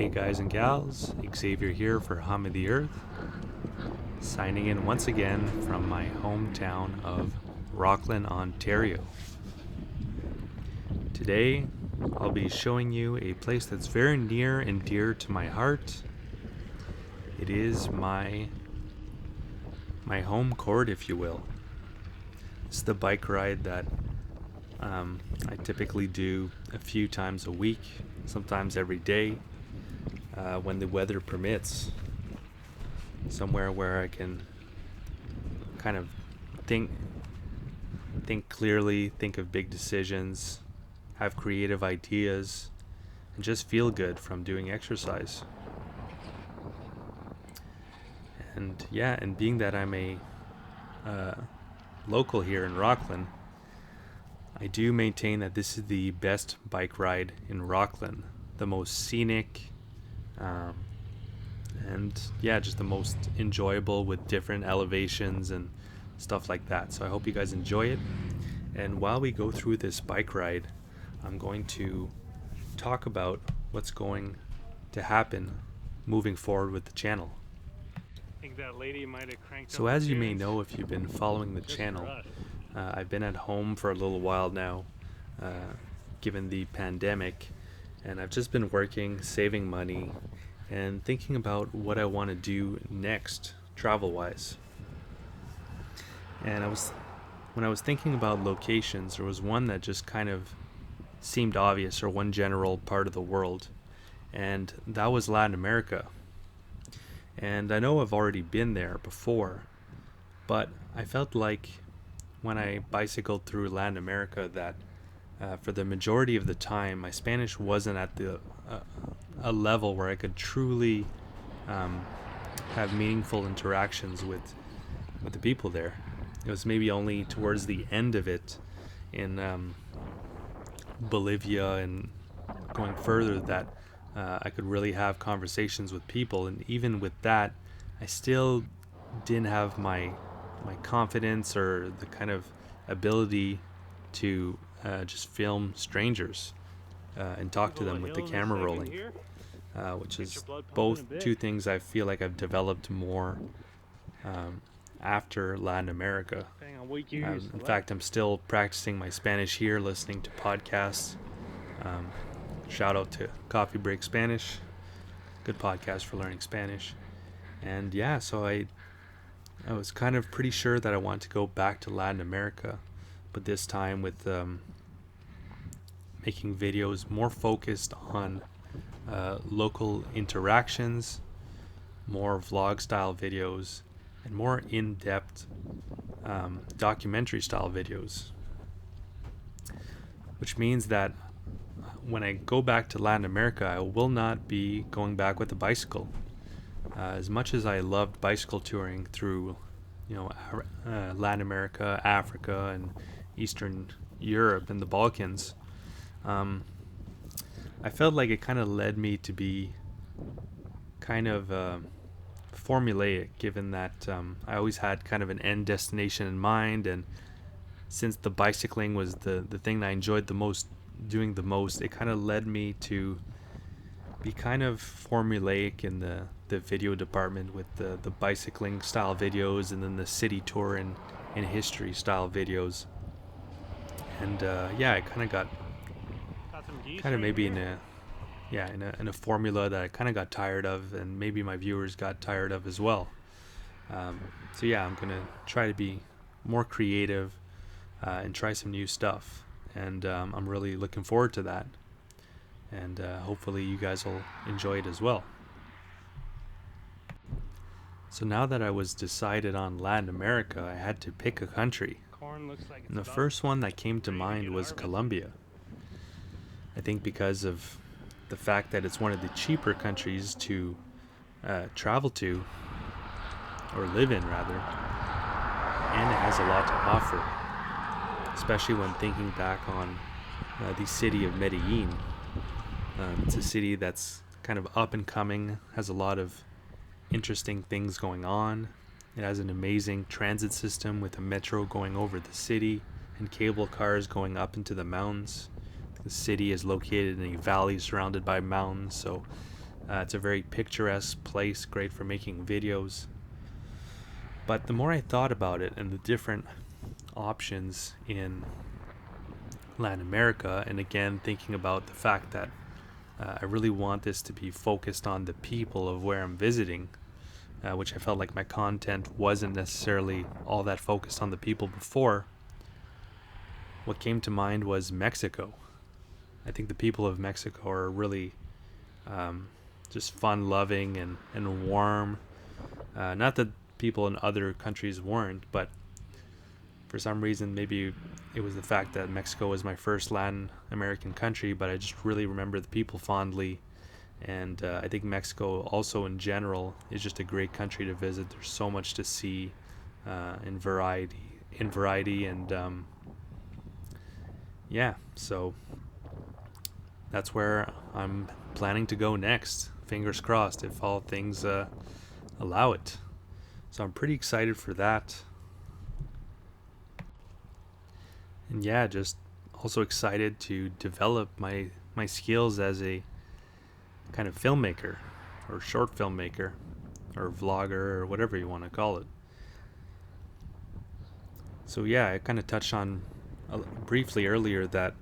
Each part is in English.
Hey guys and gals, Xavier here for Hum of the Earth, signing in once again from my hometown of Rockland, Ontario. Today, I'll be showing you a place that's very near and dear to my heart. It is my home court, if you will. It's the bike ride that I typically do a few times a week, sometimes every day, when the weather permits. Somewhere where I can kind of think clearly, think of big decisions, have creative ideas, and just feel good from doing exercise. And being that I'm a local here in Rockland, I do maintain that this is the best bike ride in Rockland, the most scenic, just the most enjoyable with different elevations and stuff like that. So I hope you guys enjoy it. And while we go through this bike ride, I'm going to talk about what's going to happen moving forward with the channel. I think that lady might have cranked So up as the you may tunes. know if you've been following the Just channel, for us. I've been at home for a little while now, given the pandemic, and I've just been working, saving money, and thinking about what I want to do next, travel-wise. And when I was thinking about locations, there was one that just kind of seemed obvious, or one general part of the world, and that was Latin America. And I know I've already been there before, but I felt like when I bicycled through Latin America that for the majority of the time my Spanish wasn't at a level where I could truly have meaningful interactions with the people there. It was maybe only towards the end of it in Bolivia and going further that I could really have conversations with people, and even with that I still didn't have my confidence or the kind of ability to just film strangers and talk to them with the camera rolling, which is both two things I feel like I've developed more after Latin America. In fact, I'm still practicing my Spanish here, listening to podcasts. Shout out to Coffee Break Spanish, good podcast for learning Spanish. And yeah, so I was kind of pretty sure that I wanted to go back to Latin America, but this time with making videos more focused on local interactions, more vlog style videos, and more in-depth documentary style videos. Which means that when I go back to Latin America, I will not be going back with a bicycle. As much as I loved bicycle touring through, Latin America, Africa, and Eastern Europe and the Balkans, I felt like it kind of led me to be kind of formulaic, given that I always had kind of an end destination in mind, and since the bicycling was the thing that I enjoyed the most, doing the most, it kind of led me to be kind of formulaic in the video department with the bicycling style videos, and then the city tour and history style videos. And I kind of maybe in a formula that I kind of got tired of, and maybe my viewers got tired of as well. I'm gonna try to be more creative and try some new stuff, and I'm really looking forward to that. And hopefully you guys will enjoy it as well. So now that I was decided on Latin America, I had to pick a country. And the first one that came to mind was Colombia. I think because of the fact that it's one of the cheaper countries to travel to, or live in rather, and it has a lot to offer, especially when thinking back on the city of Medellin. It's a city that's kind of up and coming, has a lot of interesting things going on. It has an amazing transit system with a metro going over the city and cable cars going up into the mountains. The city is located in a valley surrounded by mountains, so It's a very picturesque place, great for making videos. But the more I thought about it and the different options in Latin America, and again thinking about the fact that I really want this to be focused on the people of where I'm visiting, which I felt like my content wasn't necessarily all that focused on the people before, what came to mind was Mexico. I think the people of Mexico are really just fun-loving and warm. Not that people in other countries weren't, but for some reason, maybe it was the fact that Mexico was my first Latin American country, but I just really remember the people fondly. And I think Mexico also in general is just a great country to visit. There's so much to see in variety, and yeah, so that's where I'm planning to go next. Fingers crossed, if all things allow it. So I'm pretty excited for that. And yeah, just also excited to develop my skills as a kind of filmmaker or short filmmaker or vlogger or whatever you want to call it. So yeah, I kind of touched on briefly earlier that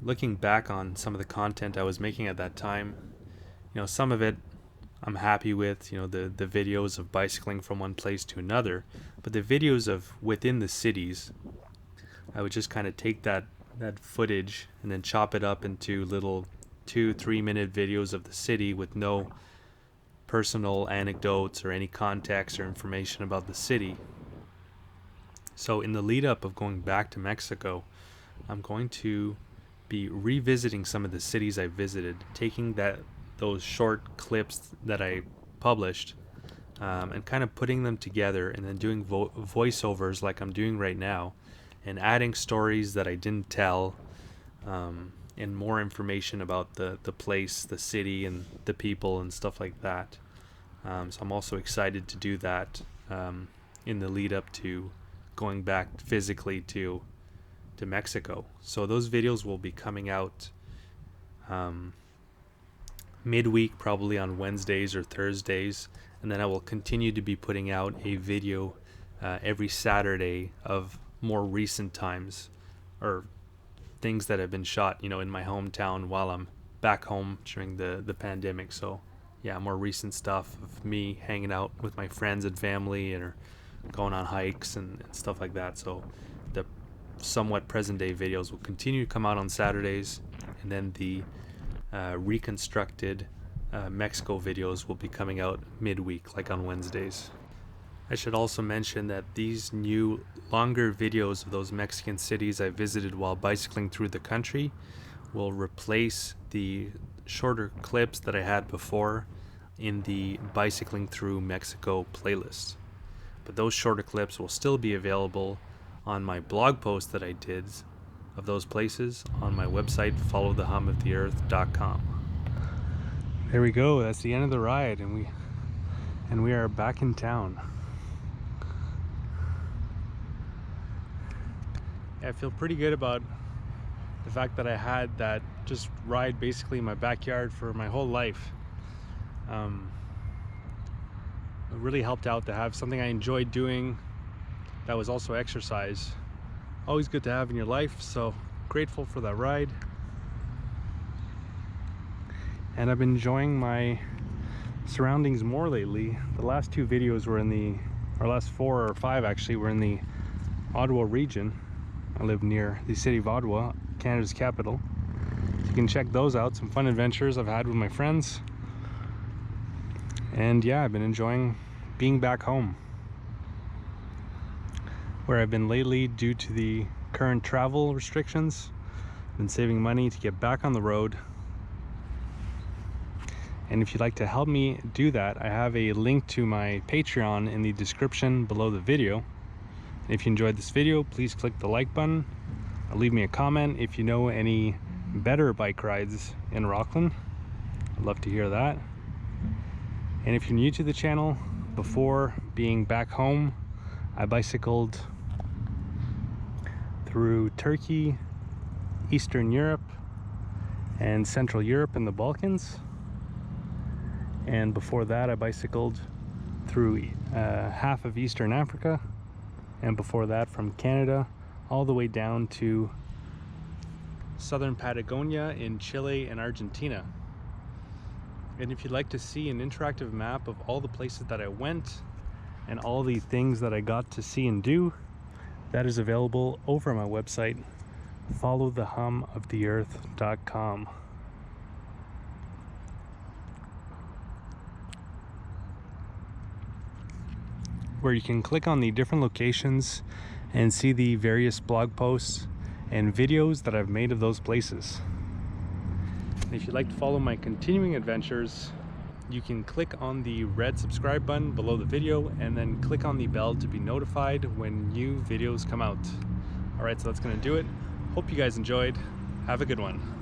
looking back on some of the content I was making at that time, some of it I'm happy with, the videos of bicycling from one place to another, but the videos of within the cities, I would just kind of take that footage and then chop it up into little 2-3 minute videos of the city with no personal anecdotes or any context or information about the city. So in the lead up of going back to Mexico, I'm going to be revisiting some of the cities I visited, taking those short clips that I published and kind of putting them together and then doing voiceovers like I'm doing right now, and adding stories that I didn't tell, and more information about the place, the city, and the people and stuff like that. So I'm also excited to do that in the lead up to going back physically to Mexico. So those videos will be coming out midweek, probably on Wednesdays or Thursdays, and then I will continue to be putting out a video every Saturday of more recent times, or things that have been shot in my hometown while I'm back home during the pandemic. So yeah, more recent stuff of me hanging out with my friends and family, or going on hikes and stuff like that. So the somewhat present day videos will continue to come out on Saturdays, and then the reconstructed Mexico videos will be coming out midweek, like on Wednesdays. I should also mention that these new longer videos of those Mexican cities I visited while bicycling through the country will replace the shorter clips that I had before in the Bicycling Through Mexico playlist. But those shorter clips will still be available on my blog post that I did of those places on my website, followthehumoftheearth.com. There we go. That's the end of the ride, and we are back in town. I feel pretty good about the fact that I had that just ride basically in my backyard for my whole life. It really helped out to have something I enjoyed doing that was also exercise. Always good to have in your life, so grateful for that ride. And I've been enjoying my surroundings more lately. The last two videos were last 4 or 5 actually, were in the Ottawa region. I live near the city of Ottawa, Canada's capital. So you can check those out, some fun adventures I've had with my friends. And yeah, I've been enjoying being back home, where I've been lately due to the current travel restrictions. I've been saving money to get back on the road. And if you'd like to help me do that, I have a link to my Patreon in the description below the video. And if you enjoyed this video, please click the like button. Or leave me a comment if you know any better bike rides in Rockland. I'd love to hear that. And if you're new to the channel, before being back home, I bicycled through Turkey, Eastern Europe, and Central Europe and the Balkans. And before that, I bicycled through half of Eastern Africa, and before that from Canada all the way down to southern Patagonia in Chile and Argentina. And if you'd like to see an interactive map of all the places that I went and all the things that I got to see and do, that is available over my website, followthehumoftheearth.com. where you can click on the different locations and see the various blog posts and videos that I've made of those places. And if you'd like to follow my continuing adventures, you can click on the red subscribe button below the video and then click on the bell to be notified when new videos come out. Alright, so that's going to do it. Hope you guys enjoyed. Have a good one.